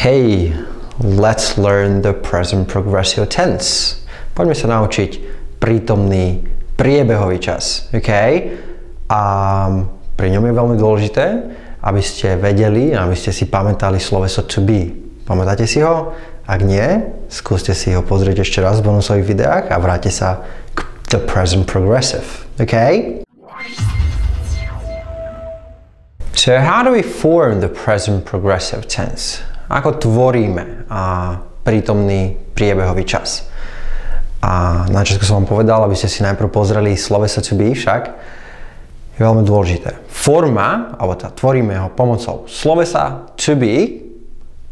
Hey, let's learn the present progressive tense. Poďme sa naučiť prítomný priebehový čas. Okay? A pri ňom je veľmi dôležité, aby ste vedeli, aby ste si pamätali sloveso to be. Pamätáte si ho? Ak nie, skúste si ho pozrieť ešte raz v bonusových videách a vráte sa k the present progressive. Okay? So how do we form the present progressive tense? Ako tvoríme prítomný priebehový čas? A na začiatku som vám povedal, aby ste si najprv pozreli sloveso to be, však je veľmi dôležité. Forma, alebo tvoríme ho pomocou slovesa to be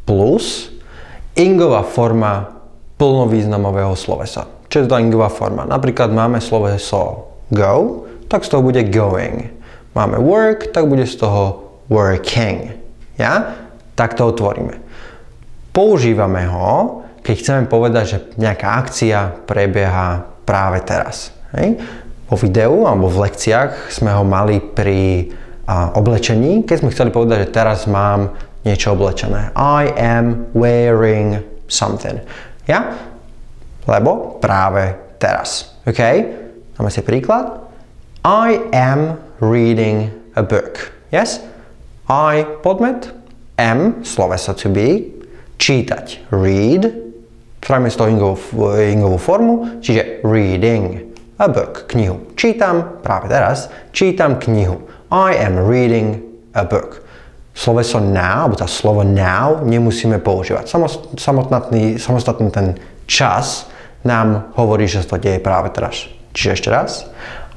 plus ingová forma plnovýznamového slovesa. Čo je to ingová forma? Napríklad máme sloveso go, tak z toho bude going. Máme work, tak bude z toho working. Ja? Tak to otvoríme. Používame ho, keď chceme povedať, že nejaká akcia prebieha práve teraz. Hej? Po videu alebo v lekciách sme ho mali pri oblečení, keď sme chceli povedať, že teraz mám niečo oblečené. I am wearing something. Ja? Lebo práve teraz. OK? Dáme si príklad. I am reading a book. Yes? I, podmet, am, sloveso to be, čítať, read, spravíme z toho ingovú formu, čiže reading a book, knihu. Čítam, práve teraz, čítam knihu. I am reading a book. Sloveso now, alebo tá slovo now, nemusíme používať. Samostatný ten čas nám hovorí, že sa to deje práve teraz. Čiže ešte raz.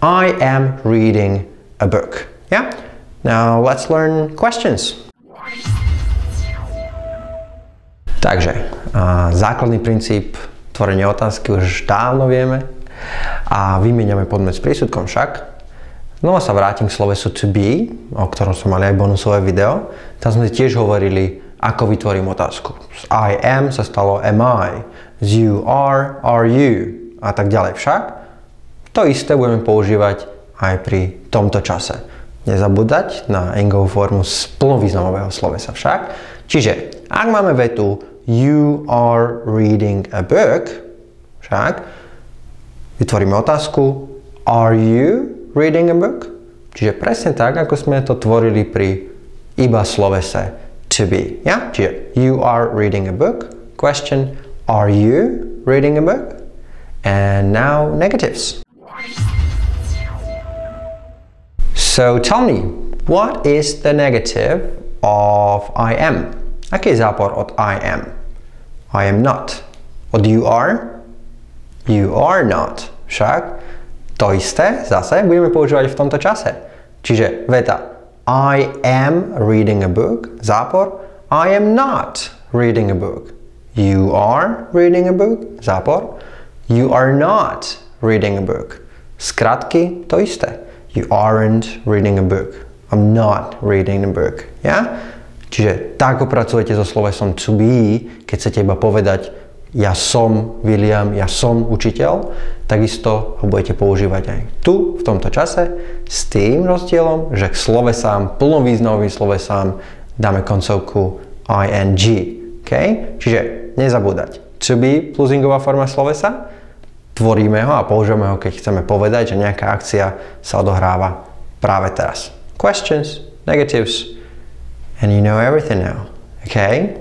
I am reading a book. Yeah? Now let's learn questions. Takže, základný princíp tvorenia otázky už dávno vieme a vymieňame podmet s prísudkom však. Znova sa vrátim k slovesu to be, o ktorom sme mali aj bonusové video. Tam sme tiež hovorili, ako vytvorím otázku. Z I am sa stalo am I, z you are you a tak ďalej však. To isté budeme používať aj pri tomto čase. Nezabúdať na ingovú formu z plnovýznamového slovesa však. Čiže, ak máme vetu you are reading a book, však, vytvoríme otázku are you reading a book? Čiže presne tak, ako sme to tvorili pri iba slovese to be. Ja? Čiže you are reading a book. Question, are you reading a book? And now negatives. So tell me, what is the negative of I am? Aký je zápor od I am? I am not. Od you are? You are not. Však to isté zase budeme používať v tomto čase. Čiže veta I am reading a book. Zápor I am not reading a book. You are reading a book. Zápor you are not reading a book. Skratky to isté. You aren't reading a book. I'm not reading a book. Ja? Čiže tak pracujete so slovesom to be, keď chcete iba povedať ja som William, ja som učiteľ, takisto ho budete používať aj tu, v tomto čase, s tým rozdielom, že k slovesám, plnovýznamovým slovesám dáme koncovku ing. Okay? Čiže nezabúdať. To be plus ingová forma slovesa, tvoríme ho a používame ho, keď chceme povedať, že nejaká akcia sa odohráva práve teraz. Questions, negatives, and you know everything now. Okay?